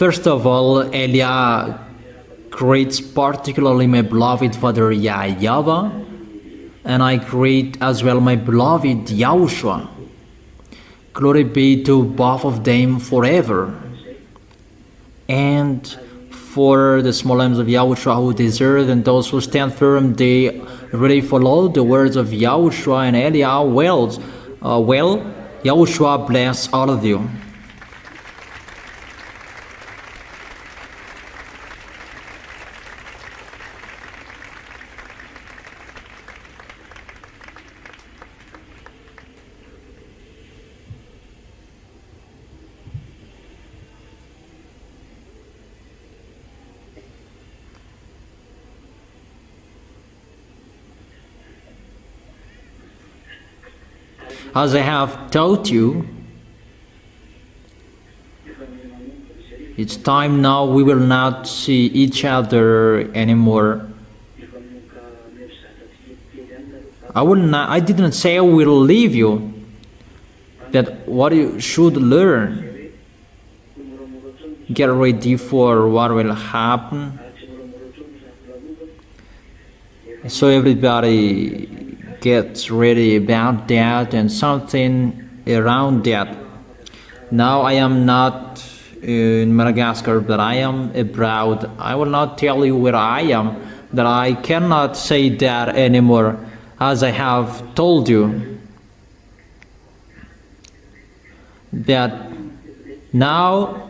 First of all, Elia greets particularly my beloved father YAHVAH, and I greet as well my beloved YAHOSHUA. Glory be to both of them forever. And for the small lambs of YAHOSHUA who desert and those who stand firm, they really follow the words of YAHOSHUA and Elia well. YAHOSHUA bless all of you. As I have taught you, it's time now we will not see each other anymore. I didn't say I will leave you, but what you should learn, get ready for what will happen. So everybody gets ready about that and something around that. Now I am not in Madagascar, but I am abroad. I will not tell you where I am, that I cannot say that anymore, as I have told you. That now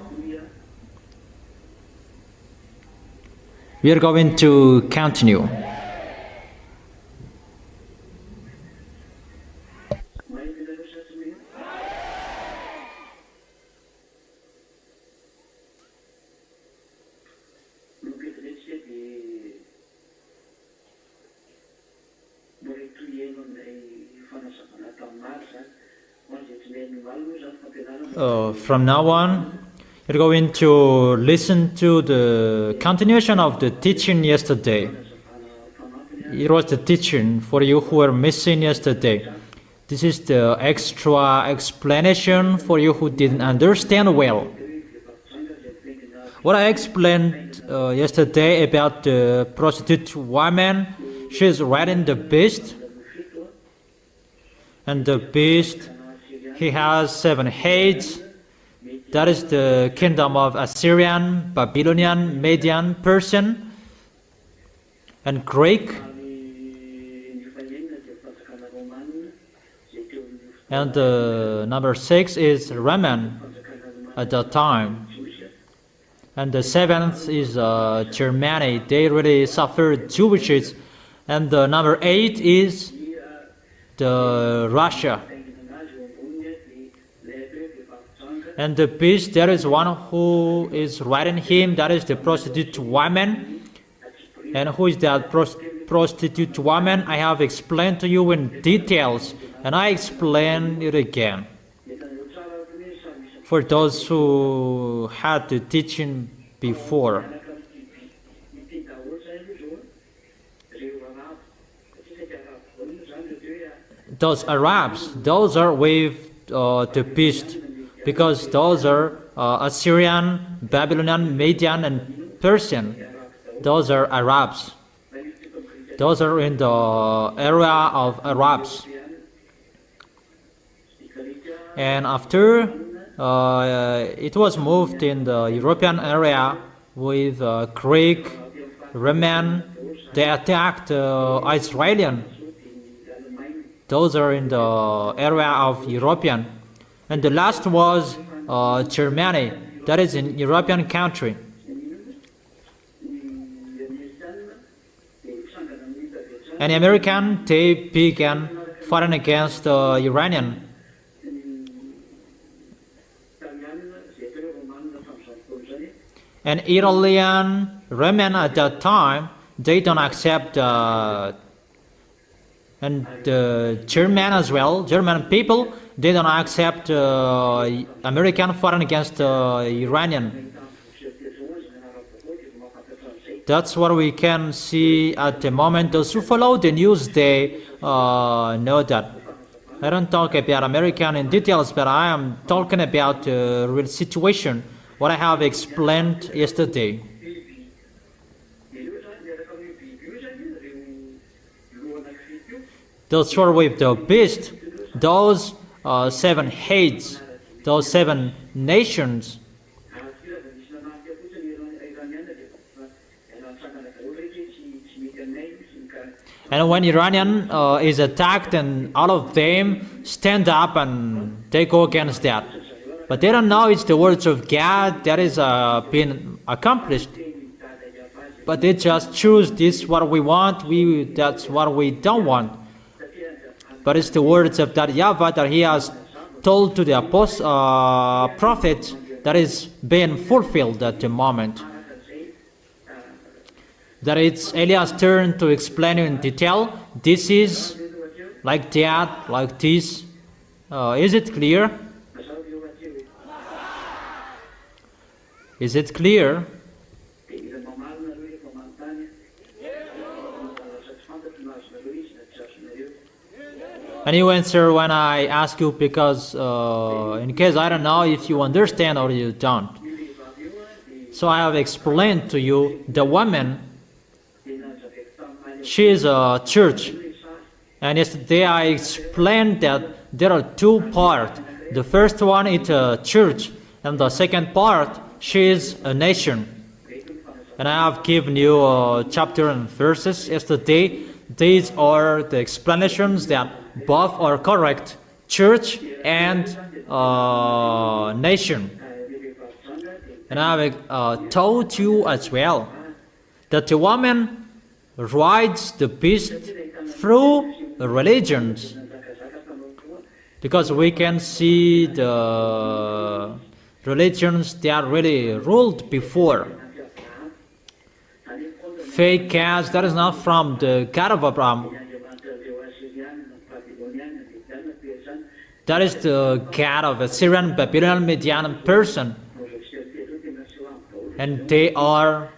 we are going to continue. From now on, you're going to listen to the continuation of the teaching yesterday. It was the teaching for you who were missing yesterday. This is the extra explanation for you who didn't understand well. What I explained yesterday about the prostitute woman, she is riding the beast, and the beast, he has 7 heads. That is the kingdom of Assyrian, Babylonian, Median, Persian, and Greek. And number 6 is Roman at that time. And the 7th is Germany. They really suffered Jewishes. And the number 8 is the Russia. And the beast, there is one who is riding him, that is the prostitute woman. And who is that prostitute woman? I have explained to you in details, and I explain it again. For those who had the teaching before. Those Arabs, those are with the beast, because those are Assyrian, Babylonian, Median, and Persian. Those are Arabs. Those are in the area of Arabs. And after it was moved in the European area with Greek, Roman, they attacked Israelian. Those are in the area of European. And the last was Germany, that is in European country. And American, they began fighting against the Iranian. And Italian, Roman at that time, they don't accept, and German as well, German people, they don't accept American fighting against Iranian. That's what we can see at the moment. Those who follow the news, they know that. I don't talk about American in details, but I am talking about the real situation what I have explained yesterday. The story with the beast, those 7 heads, those 7 nations. And when Iranian is attacked, and all of them stand up and they go against that. But they don't know it's the words of God that is being accomplished. But they just choose this what we want, that's what we don't want. But it's the words of that YAHVAH that he has told to the prophet that is being fulfilled at the moment. That it's Eliah's turn to explain in detail. This is like that, like this. Is it clear? Is it clear? And you answer when I ask you, because in case I don't know if you understand or you don't. So I have explained to you the woman. She is a church. And yesterday I explained that there are 2 parts. The first one is a church, and the second part, she is a nation. And I have given you chapter and verses yesterday. These are the explanations that both are correct, church and nation. And I have told you as well that the woman rides the beast through religions, because we can see the religions that really ruled before. Fake gods, that is not from the God of Abraham. That is the God of Assyrian, Babylonian, Median person. And they are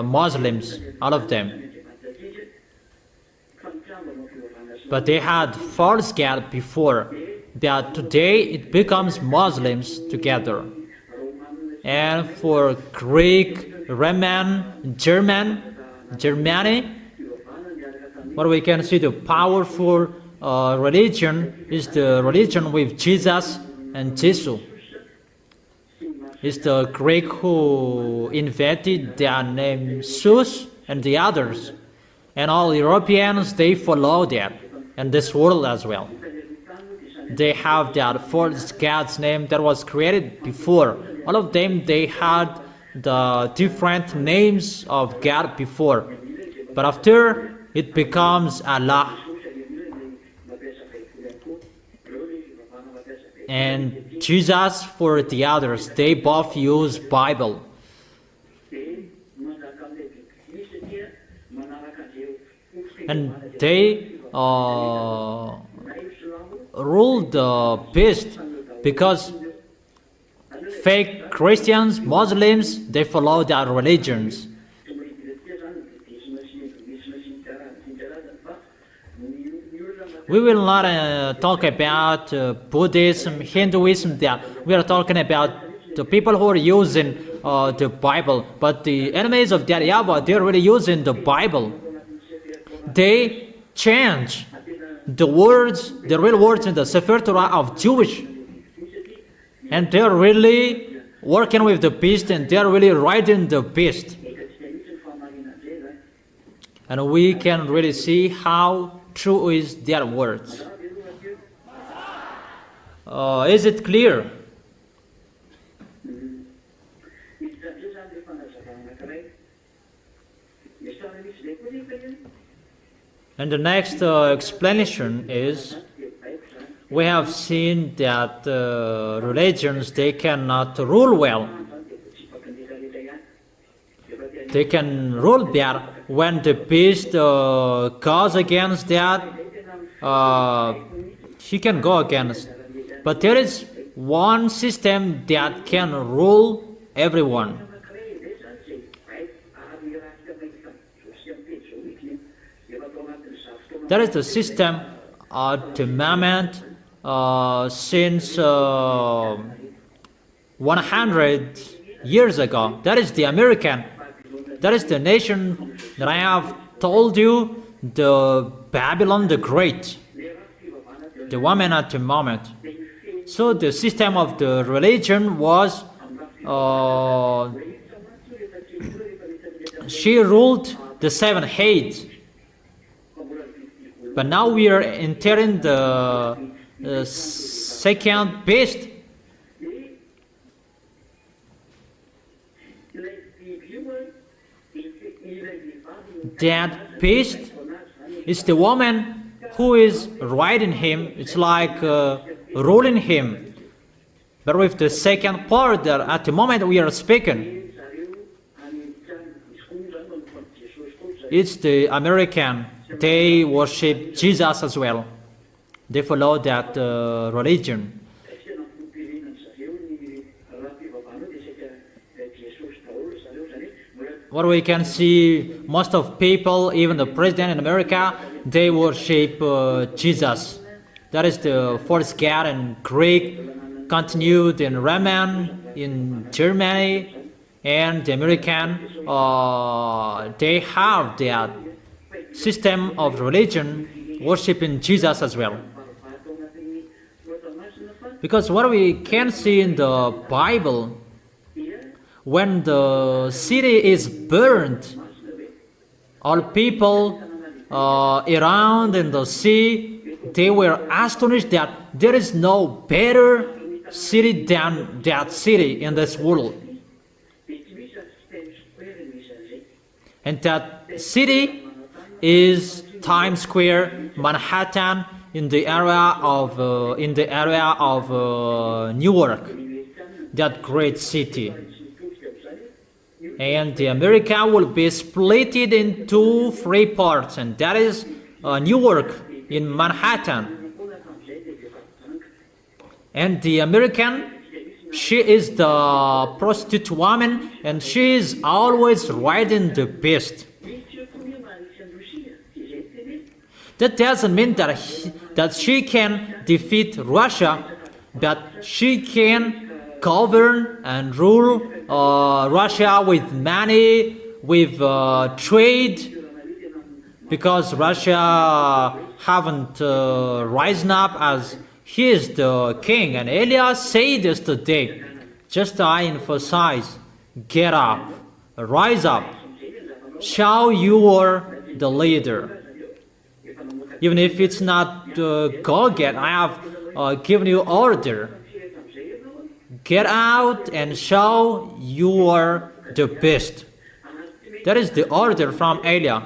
Muslims, all of them. But they had false god before. But today it becomes Muslims together. And for Greek, Roman, Germany, what we can see, the powerful religion is the religion with Jesus and Jesus. It's the Greek who invented their name Zeus and the others. And all Europeans, they follow that. And this world as well. They have that false god's name that was created before. All of them, they had the different names of God before. But after, it becomes Allah. And Jesus for the others, they both use Bible. And they rule the beast, because fake Christians, Muslims, they follow their religions. We will not talk about Buddhism, Hinduism, that we are talking about the people who are using the Bible. But the enemies of that YAHVAH, they are really using the Bible. They change the words, the real words in the Sefer Torah of Jewish. And they are really working with the beast, and they are really riding the beast. And we can really see how true is their words. Is it clear? And the next explanation is, we have seen that religions, they cannot rule well. They can rule bad. When the beast goes against that, he can go against. But there is one system that can rule everyone. That is the system at the moment since 100 years ago. That is the American. That is the nation that I have told you, the Babylon the Great, the woman at the moment. So the system of the religion was, she ruled the 7 heads. But now we are entering the second beast. That beast is the woman who is riding him. It's like ruling him. But with the second part that at the moment we are speaking, it's the American. They worship Jesus as well. They follow that religion. What we can see, most of people, even the president in America, they worship Jesus. That is the first God in Greek, continued in Roman, in Germany, and the American. They have that system of religion, worshiping Jesus as well. Because what we can see in the Bible, when the city is burned, all people around in the sea, they were astonished that there is no better city than that city in this world. And that city is Times Square, Manhattan, in the area of Newark, that great city. And the America will be split into 3 parts, and that is Newark in Manhattan. And the American, she is the prostitute woman, and she is always riding the beast. That doesn't mean that she can defeat Russia, but she can govern and rule Russia with money, with trade, because Russia haven't risen up as he is the king. And Elias said yesterday, just I emphasize, get up, rise up, show you are the leader. Even if it's not go get, I have given you order. Get out and show you are the best. That is the order from Elias.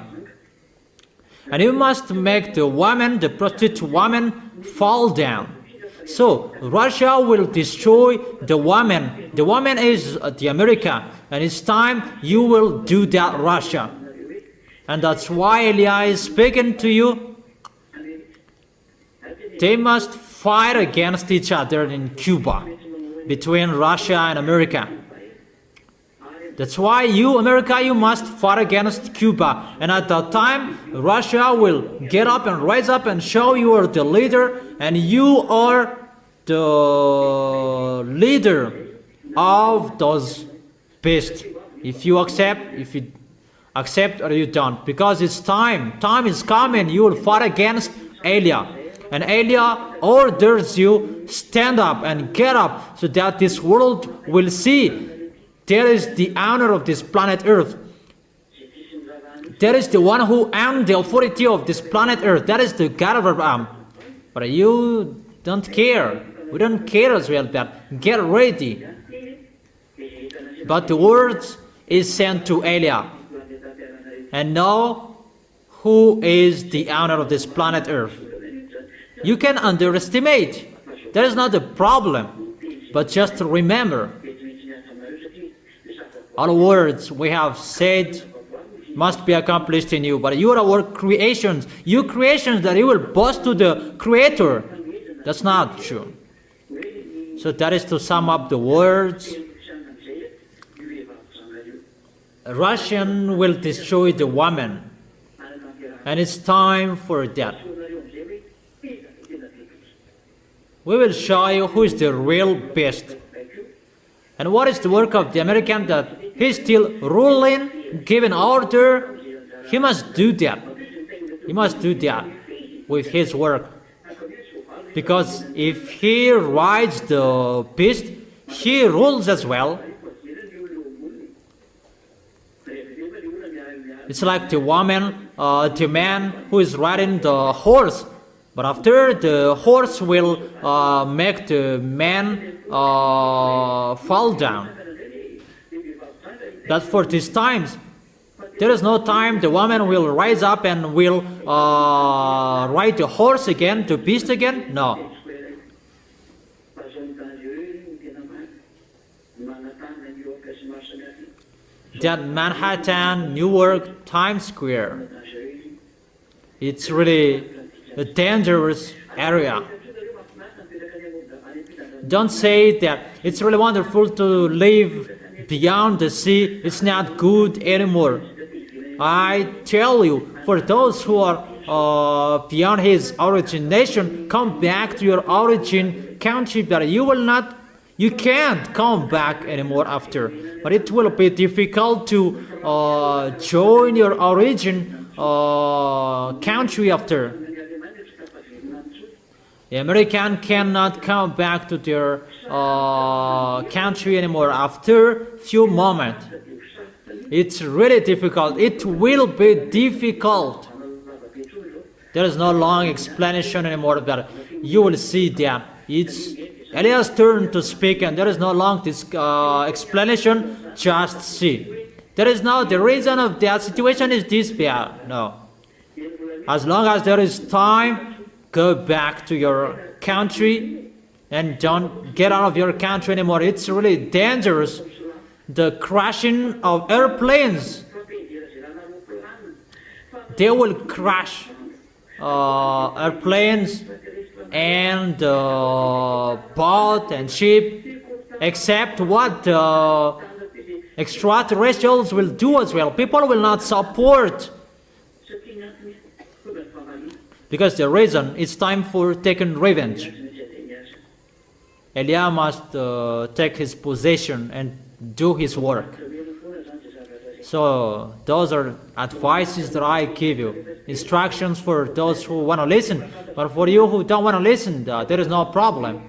And you must make the woman, the prostitute woman, fall down. So Russia will destroy the woman. The woman is the America, and it's time you will do that, Russia. And that's why Elias is speaking to you. They must fight against each other in Cuba, between Russia and America. That's why you, America, you must fight against Cuba. And at that time, Russia will get up and rise up and show you are the leader, and you are the leader of those beasts. If you accept or you don't. Because it's time. Time is coming. You will fight against Elias. And Elias orders you, stand up and get up, so that this world will see there is the owner of this planet Earth. There is the one who owns the authority of this planet Earth. That is the God of Abraham. But you don't care. We don't care as well, but get ready. But the word is sent to Elias. And know who is the owner of this planet Earth. You can underestimate. That is not the problem. But just remember, all words we have said must be accomplished in you. But you are our creations. You creations that you will boast to the Creator. That's not true. So that is to sum up the words. Russian will destroy the woman. And it's time for that. We will show you who is the real best. And what is the work of the American? That he's still ruling, giving order. He must do that. He must do that with his work. Because if he rides the beast, he rules as well. It's like the woman, the man who is riding the horse. But after, the horse will make the man fall down. But for these times, there is no time. The woman will rise up and will ride the horse again, the beast again. No. That Manhattan, Newark, Times Square, it's really a dangerous area. Don't say that it's really wonderful to live beyond the sea. It's not good anymore. I tell you, for those who are beyond his origination, come back to your origin country, but you can't come back anymore after. But it will be difficult to join your origin country after. The American cannot come back to their country anymore after few moments. It's really difficult. It will be difficult. There is no long explanation anymore, but you will see that it's Eliah's turn to speak, and there is no long explanation. Just see. There is no, the reason of that situation is this bad. No. As long as there is time, go back to your country and don't get out of your country anymore. It's really dangerous. The crashing of airplanes, they will crash airplanes and boat and ship, except what the extraterrestrials will do as well. People will not support, because the reason it's time for taking revenge. Eliah must take his possession and do his work. So those are advices that I give you, instructions for those who want to listen. But for you who don't want to listen, there is no problem.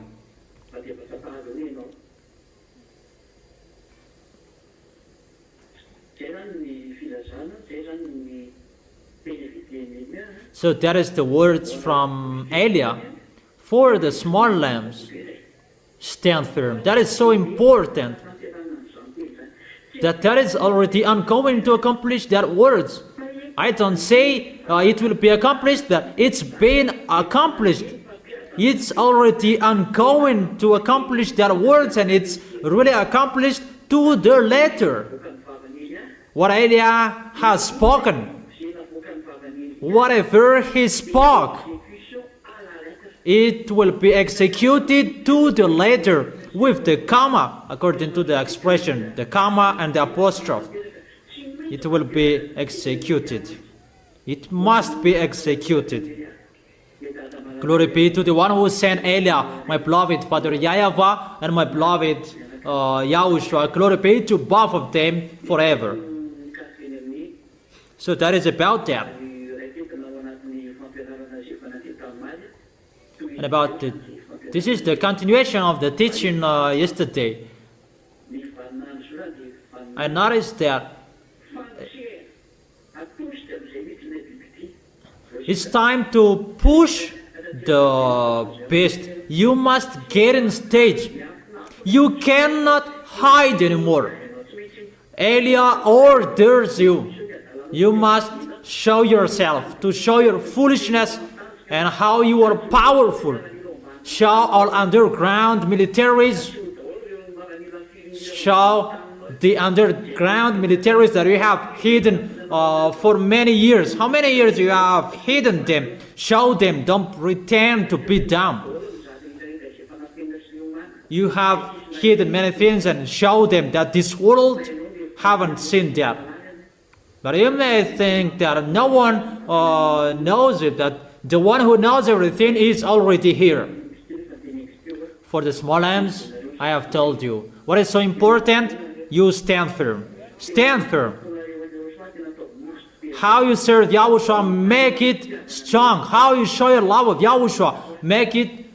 So that is the words from Eliah. For the small lambs, stand firm. That is so important. That is already ongoing to accomplish that words. I don't say it will be accomplished, but it's been accomplished. It's already ongoing to accomplish that words, and it's really accomplished to the letter. What Eliah has spoken, whatever he spoke, it will be executed to the letter with the comma, according to the expression, the comma and the apostrophe. It will be executed. It must be executed. Glory be to the one who sent Eliah, my beloved Father YAHVAH, and my beloved YAHOSHUA. Glory be to both of them forever. So that is about that. And about this is the continuation of the teaching yesterday. I noticed that it's time to push the beast. You must get in stage. You cannot hide anymore. Eliah orders you. You must show yourself, to show your foolishness and how you are powerful. Show all underground militaries. Show the underground militaries that you have hidden for many years. How many years you have hidden them? Show them. Don't pretend to be dumb. You have hidden many things, and show them that this world haven't seen that. But you may think that no one knows it, that the one who knows everything is already here. For the small lambs, I have told you. What is so important? You stand firm. Stand firm. How you serve Yahushua, make it strong. How you show your love of Yahushua, make it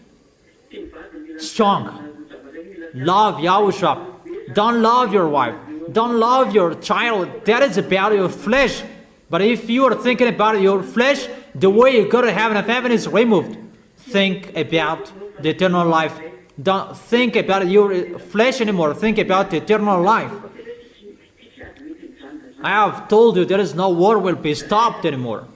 strong. Love Yahushua. Don't love your wife. Don't love your child. That is about your flesh. But if you are thinking about your flesh, the way you go to heaven is removed. Think about the eternal life. Don't think about your flesh anymore. Think about the eternal life. I have told you there is no war will be stopped anymore.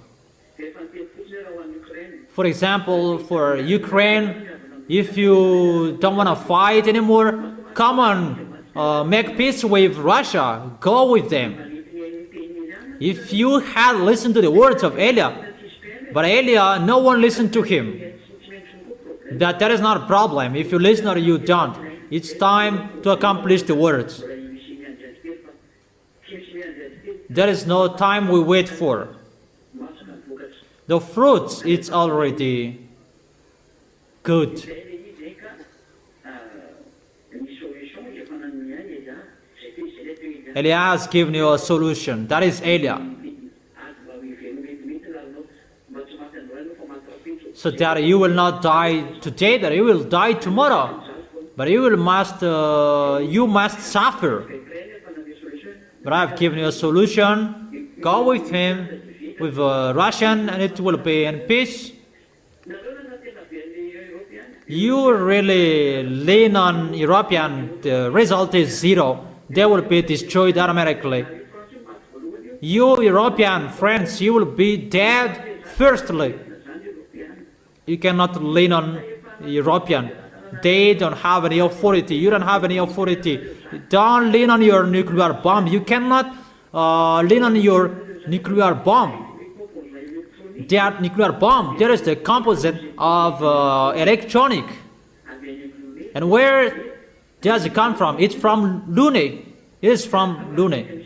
For example, for Ukraine, if you don't want to fight anymore, come on, make peace with Russia. Go with them. If you had listened to the words of Elia, but Elia, no one listened to him. That is not a problem. If you listen or you don't, it's time to accomplish the words. There is no time we wait for. The fruits, it's already good. Elia has given you a solution. That is Elia. So that you will not die today, that you will die tomorrow. But you must suffer. But I have given you a solution. Go with him, with Russian, and it will be in peace. You really lean on European, the result is zero. They will be destroyed automatically. You European friends, you will be dead firstly. You cannot lean on European. They don't have any authority. You don't have any authority. Don't lean on your nuclear bomb. You cannot lean on your nuclear bomb. That nuclear bomb, there is the composite of electronic. And where does it come from? It's from Lune. It is from Lune.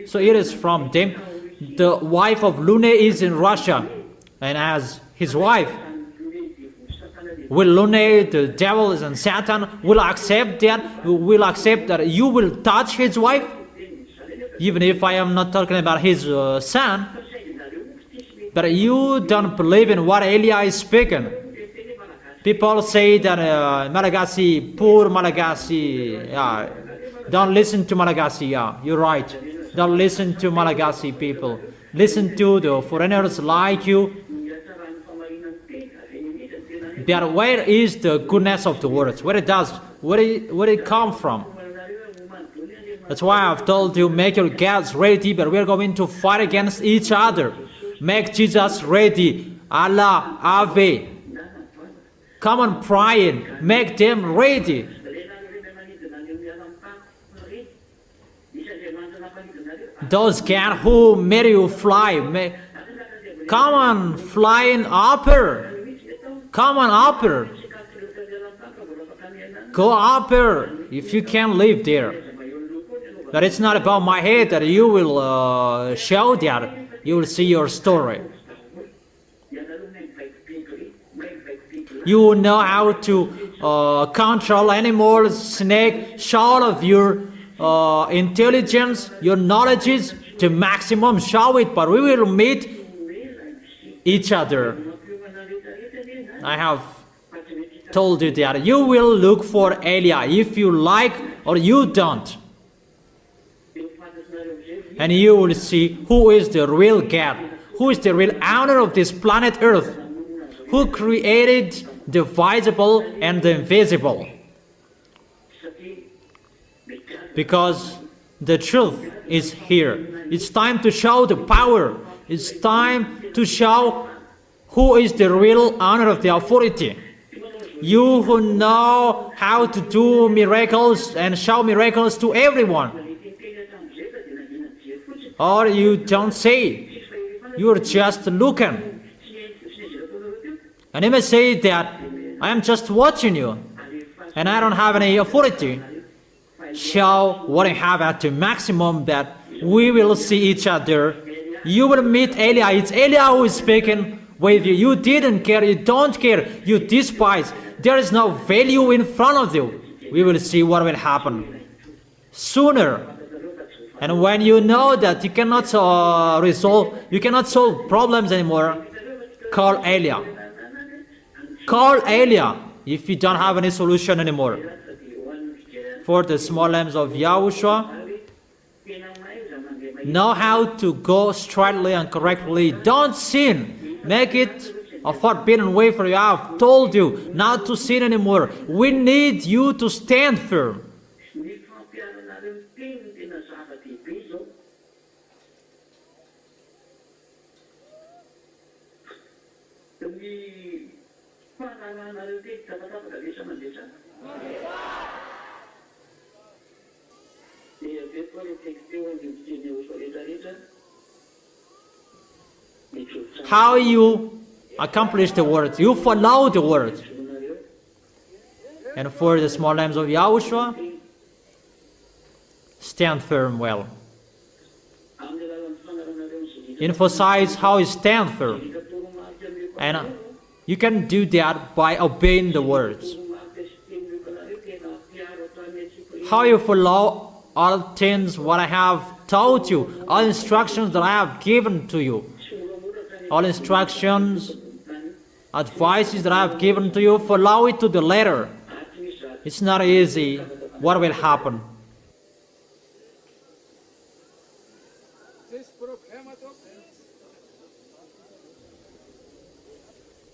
So it is from them. The wife of Lune is in Russia. And as his wife, will Lune, the devil and Satan, will accept that? Will accept that you will touch his wife? Even if I am not talking about his son. But you don't believe in what Elia is speaking. People say that Malagasy, poor Malagasy, don't listen to Malagasy, you're right. Don't listen to Malagasy people. Listen to the foreigners like you. But where is the goodness of the words? Where it come from? That's why I've told you, make your gods ready, but we're going to fight against each other. Make Jesus ready. Allah, Ave. Come on, praying. Make them ready. Those gods who made you fly, come on, flying upper. Come on, upper. Go upper if you can live there. But it's not about my head that you will show that. You will see your story. You know how to control animals, snake. Show all of your intelligence, your knowledge to maximum. Show it, but we will meet each other. I have told you that you will look for Elia if you like or you don't. And you will see who is the real God, who is the real owner of this planet Earth, who created the visible and the invisible. Because the truth is here. It's time to show the power. It's time to show who is the real owner of the authority. You who know how to do miracles and show miracles to everyone. Or you don't say, you're just looking. And you may say that, I am just watching you, and I don't have any authority. Show what I have at the maximum that we will see each other. You will meet Elia. It's Elia who is speaking with you. You didn't care, you don't care, you despise. There is no value in front of you. we will see what will happen sooner. And when you know that you cannot solve problems anymore, call Elia. Call Elia if you don't have any solution anymore. For the small lambs of Yahushua, know how to go straightly and correctly. Don't sin. Make it a forbidden way for you. I have told you not to sin anymore. We need you to stand firm. How you accomplish the word? You follow the word. And for the small lambs of Yahushua, stand firm well. Emphasize how you stand firm. And you can do that by obeying the words. How you follow all things what I have taught you, all instructions that I have given to you. All instructions, advices that I have given to you, follow it to the letter. It's not easy. What will happen?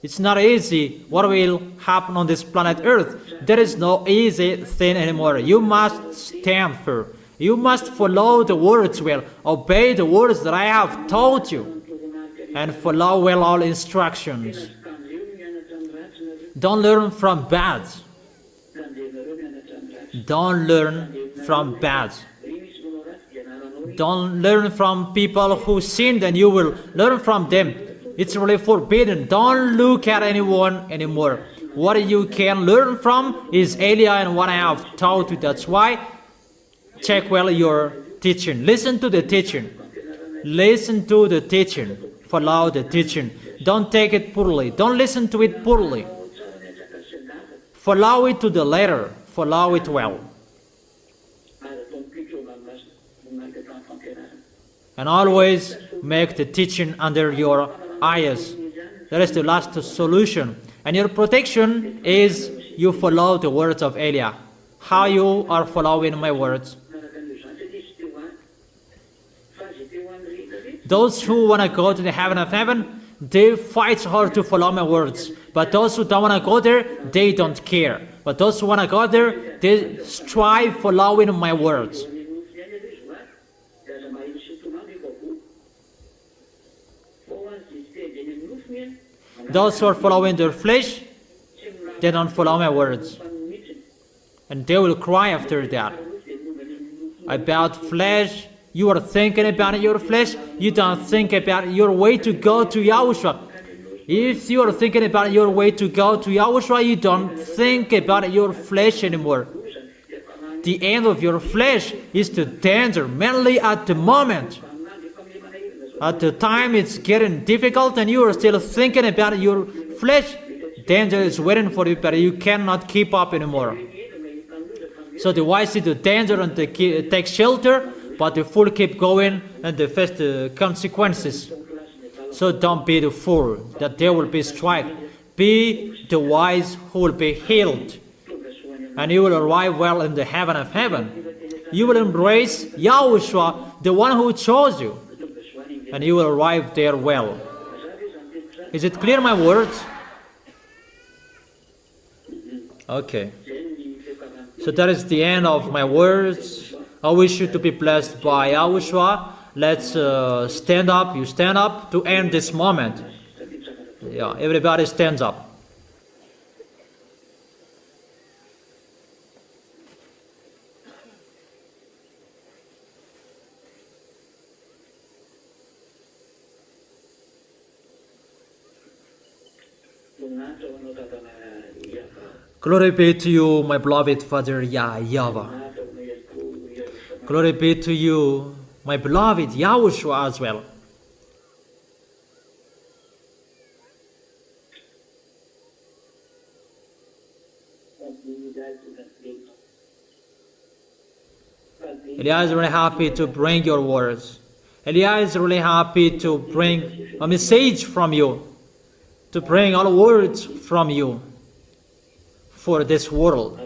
It's not easy. What will happen on this planet Earth? There is no easy thing anymore. You must stand firm. You must follow the words well. Obey the words that I have taught you. And follow well all instructions. Don't learn from bad. Don't learn from bad. Don't learn from people who sinned and you will learn from them. It's really forbidden. Don't look at anyone anymore. What you can learn from is Elia and what I have taught you. That's why check well your teaching. Listen to the teaching. Listen to the teaching. Follow the teaching. Don't take it poorly. Don't listen to it poorly. Follow it to the letter. Follow it well. And always make the teaching under your eyes. That is the last solution. And your protection is you follow the words of Elia. How you are following my words? Those who want to go to the heaven of heaven, they fight hard to follow my words. But those who don't want to go there, they don't care. But those who want to go there, they strive following my words. Those who are following their flesh, they don't follow my words. And they will cry after that. About flesh, you are thinking about your flesh, you don't think about your way to go to Yahushua. If you are thinking about your way to go to Yahushua, you don't think about your flesh anymore. The end of your flesh is the danger, mainly at the moment. At the time it's getting difficult and you are still thinking about your flesh, danger is waiting for you, but you cannot keep up anymore. So the wise see the danger and they take shelter, but the fool keep going and they face the consequences. So don't be the fool that there will be strike. Be the wise who will be healed. And you will arrive well in the heaven of heaven. You will embrace Yahushua, the one who chose you. And you will arrive there well. Is it clear, my words? Okay. So that is the end of my words. I wish you to be blessed by Yahushua. Let's stand up. You stand up to end this moment. Yeah, everybody stands up. Glory be to you, my beloved Father YAHVAH. Glory be to you, my beloved Yahushua as well. Elia is really happy to bring your words. Elia is really happy to bring a message from you, to bring all words from you for this world,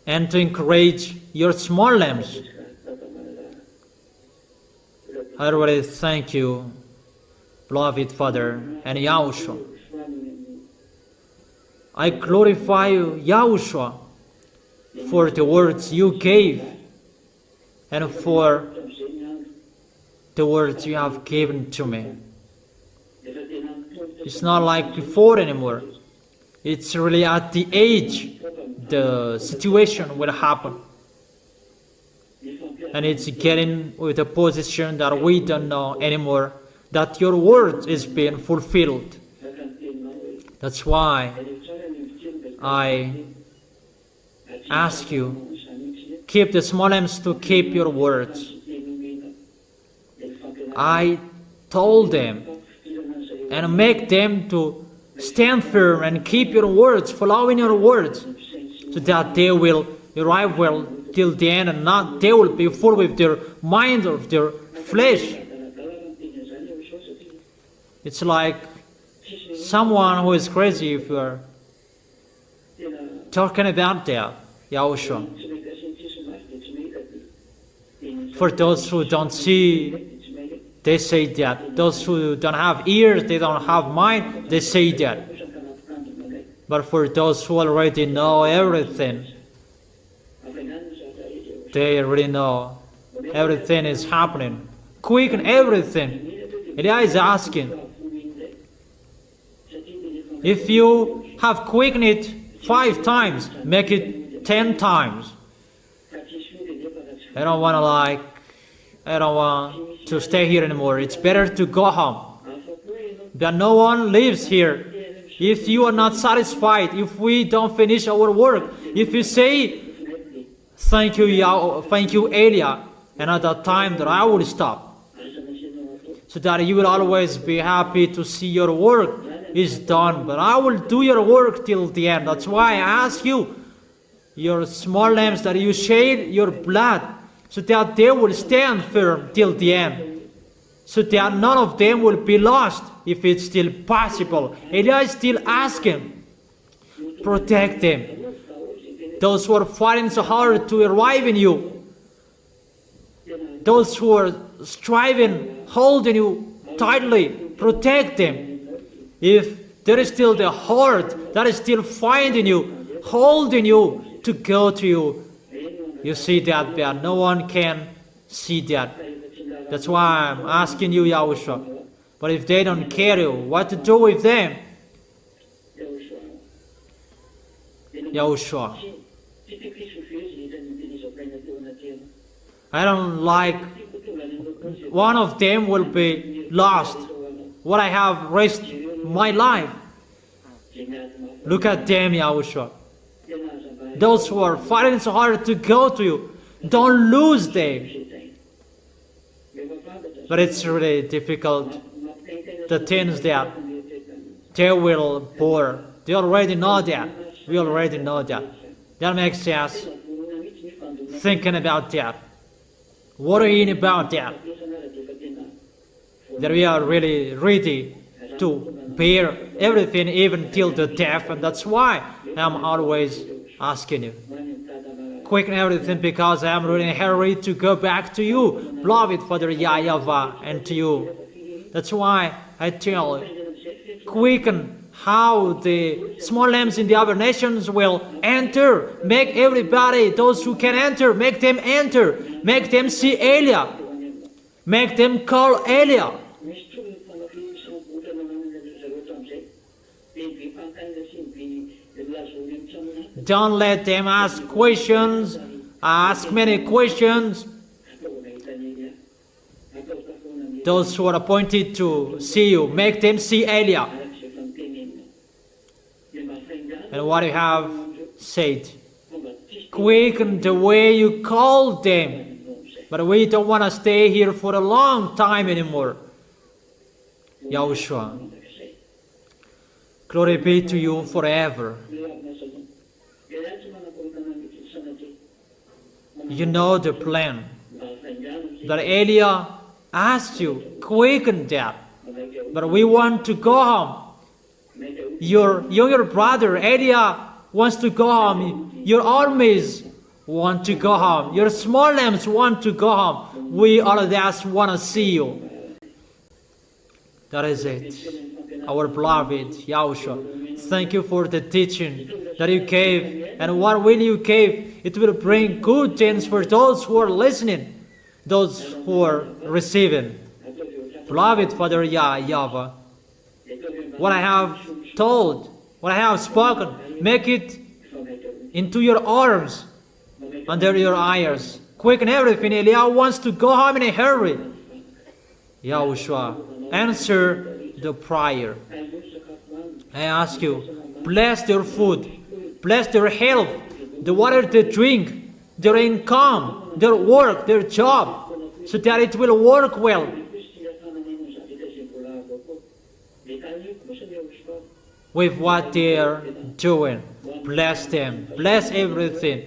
and to encourage your small lambs. I really thank you, beloved Father and Yahushua. I glorify you, Yahushua, for the words you gave and for the words you have given to me. It's not like before anymore. It's really at the age the situation will happen. And it's getting with a position that we don't know anymore that your word is being fulfilled. That's why I ask you, keep the small lambs to keep your words. I told them and make them to stand firm and keep your words, following your words, so that they will arrive well till the end, and not they will be full with their mind of their flesh. It's like someone who is crazy if you are talking about that, Yahushua. For those who don't see, they say that. Those who don't have ears, they don't have mind, they say that. But for those who already know everything, they already know everything is happening. Quicken everything. Elia is asking, if you have quickened it 5 times, make it 10 times. I don't want to stay here anymore. It's better to go home. But no one lives here. If you are not satisfied, if we don't finish our work, if you say, thank you, Elia, and at that time that I will stop. So that you will always be happy to see your work is done. But I will do your work till the end. That's why I ask you, your small lambs, that you shed your blood, so that they will stand firm till the end, so that none of them will be lost, if it's still possible. Elia is still asking, protect them. Those who are fighting so hard to arrive in you, those who are striving, holding you tightly, protect them. If there is still the heart that is still finding you, holding you to go to you, you see that, but no one can see that. That's why I'm asking you, Yahushua. But if they don't care you, what to do with them? Yahushua. I don't like one of them will be lost. What I have risked my life. Look at them, Yahushua. Those who are fighting so hard to go to you, don't lose them. But it's really difficult. The things that they will bore, they already know that. We already know that. That makes us thinking about that, worrying about that. That we are really ready to bear everything, even till the death, and that's why I'm always asking you, quicken everything, because I'm really in a hurry to go back to you, beloved Father YAHVAH, and to you. That's why I tell you, quicken how the small lambs in the other nations will enter. Make everybody, those who can enter, make them enter. Make them see Elia. Make them call Elia. Don't let them ask questions, ask many questions. Those who are appointed to see you, make them see Elia. And what you have said, quicken the way you called them. But we don't want to stay here for a long time anymore. Yahushua, glory be to you forever. You know the plan that Elia asked you, quicken that. But we want to go home. Your younger brother Elia wants to go home. Your armies want to go home. Your small lambs want to go home. We all just want to see you. That is it. Our beloved Yahushua, thank you for the teaching that you gave. And what will you give? It will bring good things for those who are listening, those who are receiving. Beloved Father YAHVAH, what I have told, what I have spoken, make it into your arms, under your eyes. Quicken everything. Elia wants to go home in a hurry. Yahushua, answer the prayer. I ask you, bless their food, bless their health, the water they drink, their income, their work, their job, so that it will work well. With what they are doing, bless them, bless everything,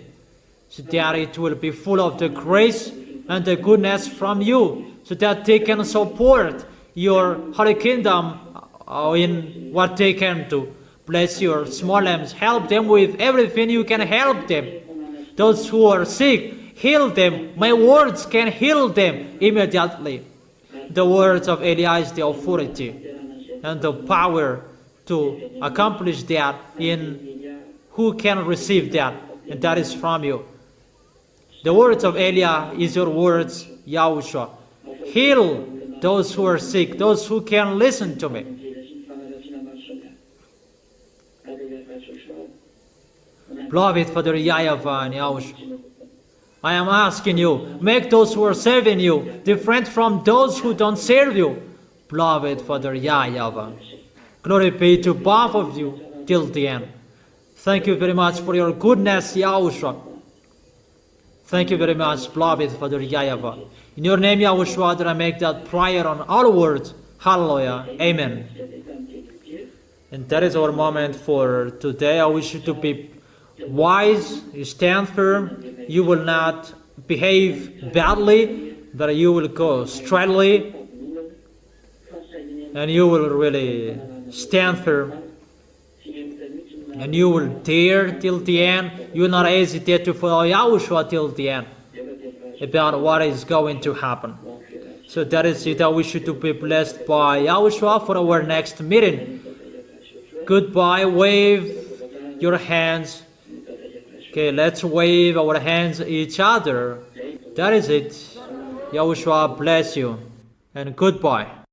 so that it will be full of the grace and the goodness from you, so that they can support your Holy Kingdom in what they can do. Bless your small lambs, help them with everything you can help them. Those who are sick, heal them. My words can heal them immediately. The words of Elia is the authority and the power to accomplish that in who can receive that, and that is from you. The words of Elia is your words, Yahushua. Heal those who are sick, those who can listen to me. Beloved Father YAHVAH and Yahushua, I am asking you, make those who are serving you different from those who don't serve you. Beloved Father YAHVAH, glory be to both of you till the end. Thank you very much for your goodness, Yahushua. Thank you very much, beloved Father YAHVAH. In your name, Yahushua, that I make that prayer on all words. Hallelujah. Amen. And that is our moment for today. I wish you to be wise, you stand firm, you will not behave badly, but you will go straightly, and you will really stand firm, and you will dare till the end. You will not hesitate to follow Yahushua till the end about what is going to happen. So that is it. I wish you to be blessed by Yahushua for our next meeting. Goodbye. Wave your hands. Okay, let's wave our hands at each other. That is it. Yahushua bless you. And goodbye.